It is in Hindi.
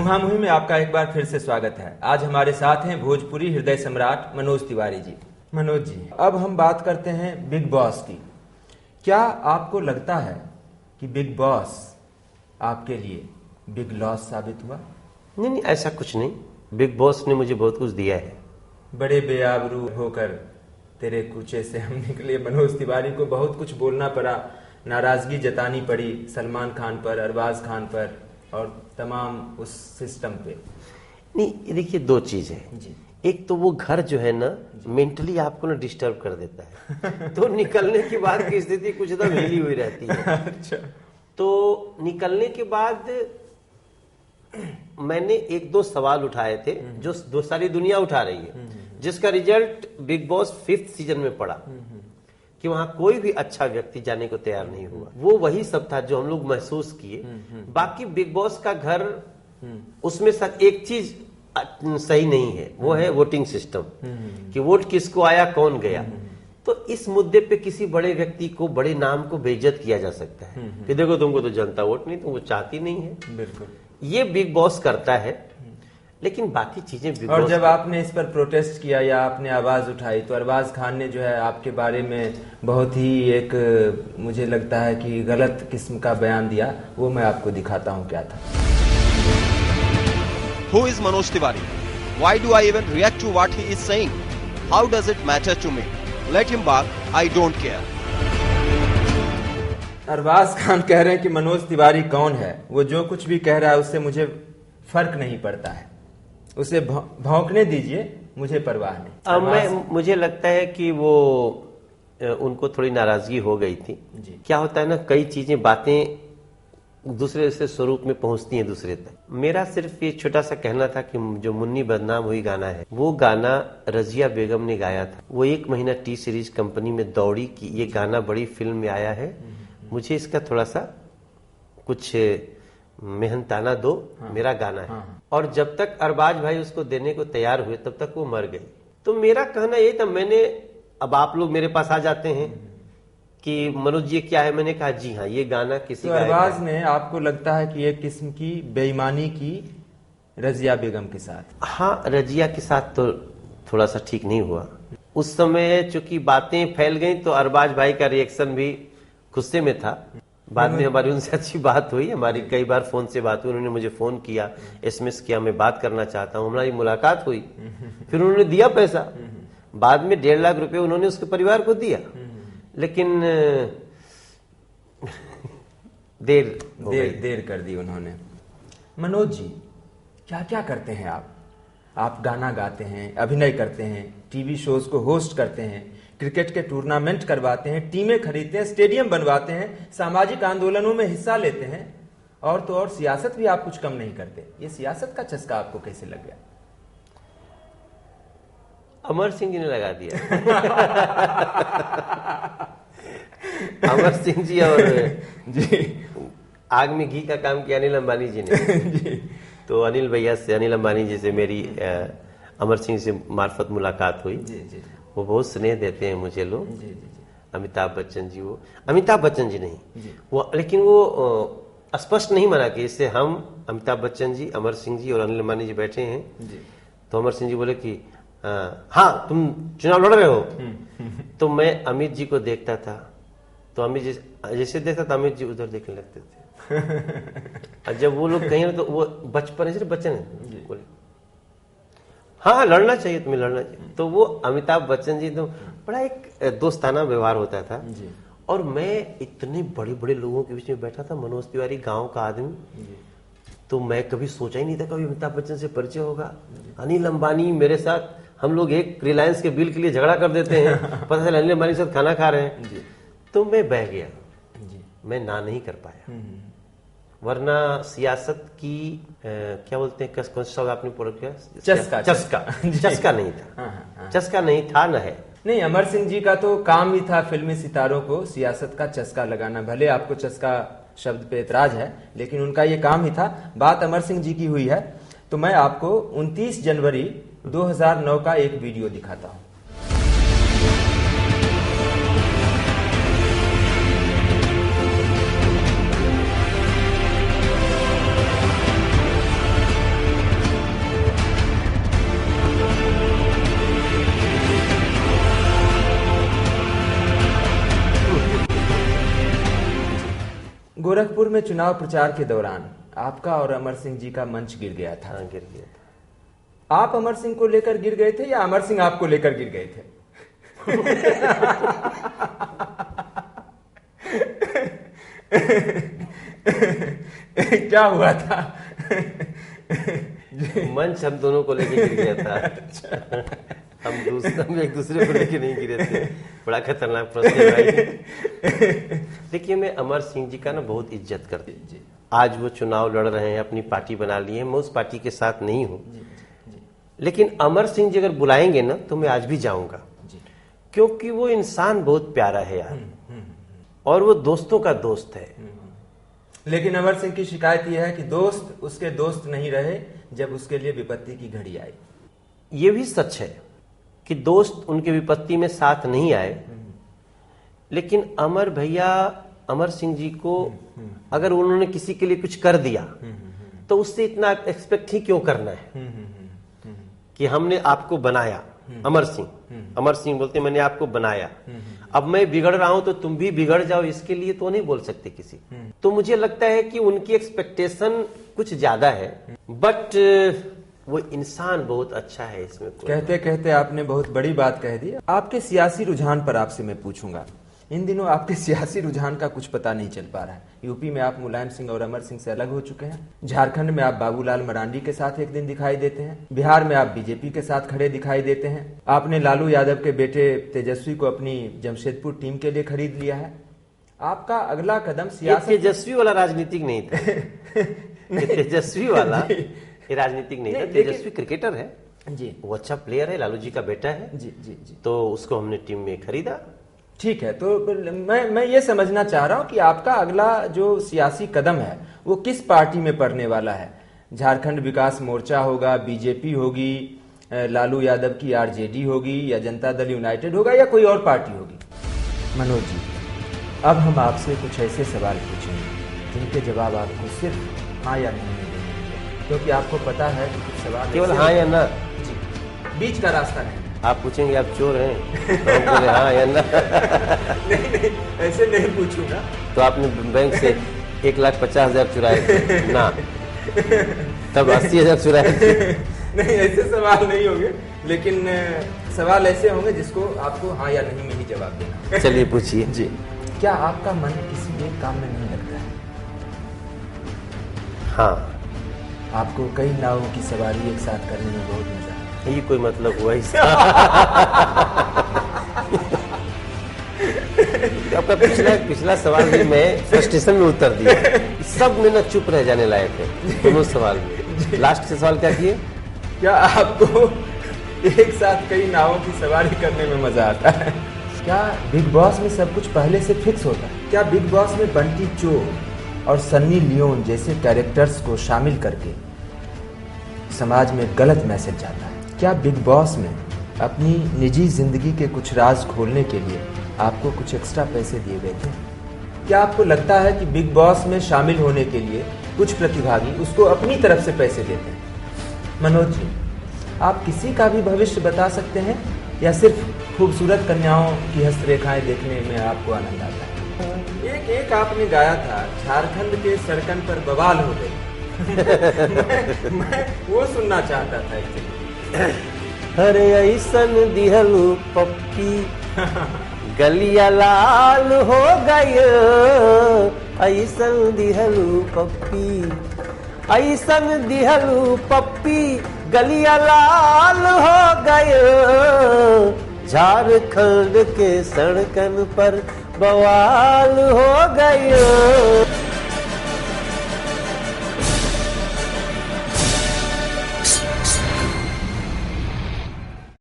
मुहामुही में आपका एक बार फिर से स्वागत है। आज हमारे साथ हैं भोजपुरी हृदय सम्राट मनोज तिवारी जी। मनोज जी, अब हम बात करते हैं बिग बॉस की। क्या आपको लगता है कि बिग बॉस आपके लिए बिग लॉस साबित हुआ? नहीं, ऐसा कुछ नहीं। बिग बॉस ने मुझे बहुत कुछ दिया है। बड़े बेआबरू होकर तेरे कूचे से हम निकले मनोज तिवारी को बहुत कुछ बोलना पड़ा, नाराजगी जतानी पड़ी सलमान खान पर, अरबाज खान पर और तमाम उस सिस्टम पे। नहीं, देखिए दो चीज है जी। एक तो वो घर जो है ना मेंटली आपको ना डिस्टर्ब कर देता है तो निकलने के बाद की स्थिति कुछ एकदम हिली हुई रहती है। अच्छा। तो निकलने के बाद मैंने एक दो सवाल उठाए थे जो सारी दुनिया उठा रही है, जिसका result big boss 5th season में पड़ा कि वहां कोई भी अच्छा व्यक्ति जाने को तैयार नहीं हुआ। वो वही सब था जो हम लोग महसूस किए। बाकी बिग बॉस का घर, उसमें एक चीज सही नहीं है, वो है वोटिंग सिस्टम कि वोट किसको आया, कौन गया। तो इस मुद्दे पे किसी बड़े व्यक्ति को, बड़े नाम को बेइज्जत किया जा सकता है कि देखो तुमको तो जनता वोट नहीं, तुमको चाहती नहीं है। बिल्कुल, ये बिग बॉस करता है। लेकिन बाकी चीजें बिग और बॉस जब आपने इस पर प्रोटेस्ट किया या आपने आवाज उठाई तो अरबाज खान ने जो है आपके बारे में बहुत ही एक, मुझे लगता है कि गलत किस्म का बयान दिया। वो मैं आपको दिखाता हूँ क्या था। Who is Manoj Tiwari? Why do I even react to what he is saying? How does it matter to me? Let him bark, I don't care. Arbaaz Khan कह रहे हैं कि मनोज तिवारी कौन है, वो जो कुछ भी कह रहा है उससे मुझे फर्क नहीं पड़ता है, उसे भौंकने दीजिए, मुझे परवाह नहीं। मुझे लगता है कि वो उनको थोड़ी नाराजगी हो गई थी जी। क्या होता है ना, कई चीजें, बातें दूसरे से स्वरूप में पहुंचती हैं दूसरे तक। मेरा सिर्फ ये छोटा सा कहना था कि जो मुन्नी बदनाम हुई गाना है, वो गाना रजिया बेगम ने गाया था। वो 1 महीना टी सीरीज कंपनी में दौड़ी कि ये गाना बड़ी फिल्म में आया है, मुझे इसका थोड़ा सा कुछ मेहनताना दो। मेरा गाना है। और जब तक अरबाज भाई उसको देने को तैयार हुए तब तक वो मर गई। तो मेरा कहना ये था, अब आप लोग मेरे पास आ जाते हैं कि मनोज ये क्या है, मैंने कहा जी हाँ, ये गाना किसी तो अरबाज ने, आपको लगता है कि एक किस्म की बेईमानी की रजिया बेगम के साथ? हाँ, रजिया के साथ तो थोड़ा सा ठीक नहीं हुआ। उस समय चूंकि बातें फैल गई तो अरबाज भाई का रिएक्शन भी गुस्से में था। बाद में हमारी उनसे अच्छी बात हुई, हमारी कई बार फोन से बात हुई, उन्होंने मुझे फोन किया, एसएमएस किया, मैं बात करना चाहता हूँ, हमारी मुलाकात हुई। फिर उन्होंने दिया पैसा, बाद में 1.5 लाख रुपए उन्होंने उसके परिवार को दिया। लेकिन देर कर दी उन्होंने। मनोज जी, क्या क्या करते हैं आप गाना गाते हैं, अभिनय करते हैं, टीवी शोज को होस्ट करते हैं, क्रिकेट के टूर्नामेंट करवाते हैं, टीमें खरीदते हैं, स्टेडियम बनवाते हैं, सामाजिक आंदोलनों में हिस्सा लेते हैं, और तो और सियासत भी आप कुछ कम नहीं करते। ये सियासत का चस्का आपको कैसे लग गया? अमर सिंह जी ने लगा दिया। अमर सिंह जी और जी आग में घी का काम किया अनिल अंबानी जी ने। जी। तो अनिल भैया से, अनिल अंबानी जी से मेरी अमर सिंह से मार्फत मुलाकात हुई। जी जी। वो बहुत स्नेह देते हैं मुझे लोग। जी जी। अमिताभ बच्चन जी, वो अमिताभ बच्चन जी नहीं जी। वो, लेकिन वो स्पष्ट नहीं माना कि इससे हम अमिताभ बच्चन जी, अमर सिंह जी और अनिल अंबानी जी बैठे हैं जी। तो अमर सिंह जी बोले कि हाँ तुम चुनाव लड़ रहे हो। तो मैं अमित जी को देखता था, तो अमित जी जैसे देखता था अमित जी उधर देखने लगते थे। और जब वो लोग कहीं तो वो बचपन से बच्चन बोले हाँ लड़ना चाहिए, तुम्हें लड़ना चाहिए। तो वो अमिताभ बच्चन जी तो बड़ा एक दोस्ताना व्यवहार होता था जी। और मैं इतने बड़े बड़े लोगों के बीच में बैठा था, मनोज तिवारी गांव का आदमी, तो मैं कभी सोचा ही नहीं था कभी अमिताभ बच्चन से परिचय होगा। अनिल अंबानी मेरे साथ, हम लोग एक रिलायंस के बिल के लिए झगड़ा कर देते हैं, पता चला अनिल अंबानी के साथ खाना खा रहे हैं जी। तो मैं बह गया जी। मैं ना नहीं कर पाया, वरना सियासत की क्या बोलते हैं, कौन सा आपने पढ़ा क्या? चस्का नहीं था। चस्का नहीं था, न है। नहीं, अमर सिंह जी का तो काम ही था फिल्मी सितारों को सियासत का चस्का लगाना। भले आपको चस्का शब्द पे एतराज है, लेकिन उनका ये काम ही था। बात अमर सिंह जी की हुई है तो मैं आपको 29 जनवरी 2009 का एक वीडियो दिखाता हूं। गोरखपुर में चुनाव प्रचार के दौरान आपका और अमर सिंह जी का मंच गिर गया था। हाँ, गिर गया था। आप अमर सिंह को लेकर गिर गए थे या अमर सिंह आपको लेकर गिर गए थे? क्या हुआ था? मंच हम दोनों को लेके गिर गया था। हम एक दूसरे को लेके नहीं गिरे थे। बड़ा खतरनाक प्रश्न है भाई। देखिए, मैं अमर सिंह जी का ना बहुत इज्जत करती हूँ। आज वो चुनाव लड़ रहे हैं, अपनी पार्टी बना ली है, मैं उस पार्टी के साथ नहीं हूँ, लेकिन अमर सिंह जी अगर बुलाएंगे ना तो मैं आज भी जाऊंगा, क्योंकि वो इंसान बहुत प्यारा है यार, और वो दोस्तों का दोस्त है। लेकिन अमर सिंह की शिकायत यह है कि दोस्त उसके दोस्त नहीं रहे जब उसके लिए विपत्ति की घड़ी आई। ये भी सच है कि दोस्त उनके विपत्ति में साथ नहीं आए, लेकिन अमर भैया, अमर सिंह जी को अगर उन्होंने किसी के लिए कुछ कर दिया तो उससे इतना एक्सपेक्ट ही क्यों करना है कि हमने आपको बनाया। अमर सिंह बोलते मैंने आपको बनाया, अब मैं बिगड़ रहा हूं तो तुम भी बिगड़ जाओ, इसके लिए तो नहीं बोल सकते किसी। तो मुझे लगता है कि उनकी एक्सपेक्टेशन कुछ ज्यादा है, बट वो इंसान बहुत अच्छा है। इसमें कहते कहते आपने बहुत बड़ी बात कह दी। आपके सियासी रुझान पर आपसे मैं पूछूंगा। इन दिनों आपके सियासी रुझान का कुछ पता नहीं चल पा रहा है। यूपी में आप मुलायम सिंह और अमर सिंह से अलग हो चुके हैं। झारखंड में आप बाबूलाल मरांडी के साथ एक दिन दिखाई देते हैं। बिहार में आप बीजेपी के साथ खड़े दिखाई देते हैं। आपने लालू यादव के बेटे तेजस्वी को अपनी जमशेदपुर टीम के लिए खरीद लिया है। आपका अगला कदम सियासत। तेजस्वी वाला राजनीतिक नहीं था। तेजस्वी वाला ये राजनीतिक नहीं था। तेजस्वी क्रिकेटर है जी, वो अच्छा प्लेयर है, लालू जी का बेटा है जी जी जी। तो उसको हमने टीम में खरीदा। ठीक है, तो मैं ये समझना चाह रहा हूं कि आपका अगला जो सियासी कदम है वो किस पार्टी में पड़ने वाला है। झारखंड विकास मोर्चा होगा, बीजेपी होगी, लालू यादव की आरजेडी होगी, या जनता दल यूनाइटेड होगा, या कोई और पार्टी होगी? मनोज जी, अब हम आपसे कुछ ऐसे सवाल पूछेंगे जिनके जवाब आपको सिर्फ हाँ या नहीं देंगे, क्योंकि आपको पता है कि कुछ सवाल केवल हाँ या ना, जी, बीच का रास्ता नहीं। आप पूछेंगे आप चोर हैं तो हम बोले हाँ या ना। नहीं, ऐसे नहीं पूछूंगा। तो आपने बैंक से 1,50,000 चुराए थे ना, तब 80,000 चुराए थे। नहीं, ऐसे सवाल नहीं होंगे, लेकिन सवाल ऐसे होंगे जिसको आपको हाँ या नहीं में ही जवाब देना। चलिए पूछिए। जी, क्या आपका मन किसी एक काम में नहीं लगता है? हाँ। आपको कई नावों की सवारी एक साथ करने में बहुत मजा आता है। ये कोई मतलब हुआ इसका? आपका पिछला सवाल भी मैं फ्रस्ट्रेशन में उत्तर दिया, सब में ना चुप रह जाने लायक है दोनों सवाल में। लास्ट के सवाल क्या किए? क्या आपको एक साथ कई नावों की सवारी करने में मजा आता है? क्या बिग बॉस में सब कुछ पहले से फिक्स होता है? क्या बिग बॉस में बंटी चोर और सन्नी लियोन जैसे कैरेक्टर्स को शामिल करके समाज में गलत मैसेज जाता है? क्या बिग बॉस में अपनी निजी जिंदगी के कुछ राज खोलने के लिए आपको कुछ एक्स्ट्रा पैसे दिए गए थे? क्या आपको लगता है कि बिग बॉस में शामिल होने के लिए कुछ प्रतिभागी उसको अपनी तरफ से पैसे देते हैं? मनोज जी, आप किसी का भी भविष्य बता सकते हैं या सिर्फ खूबसूरत कन्याओं की हस्तरेखाएं देखने में आपको आनंद आता है? एक आपने गाया था, झारखंड के सड़कन पर बवाल हो गई। मैं वो सुनना चाहता था एक्चुअली। अरे ऐसन दिहलू पप्पी गलिया लाल हो गई, ऐसन दिहलू पप्पी, ऐसन दिहलू पप्पी गलिया लाल हो गए, झारखंड के सड़कन पर बवाल हो गए।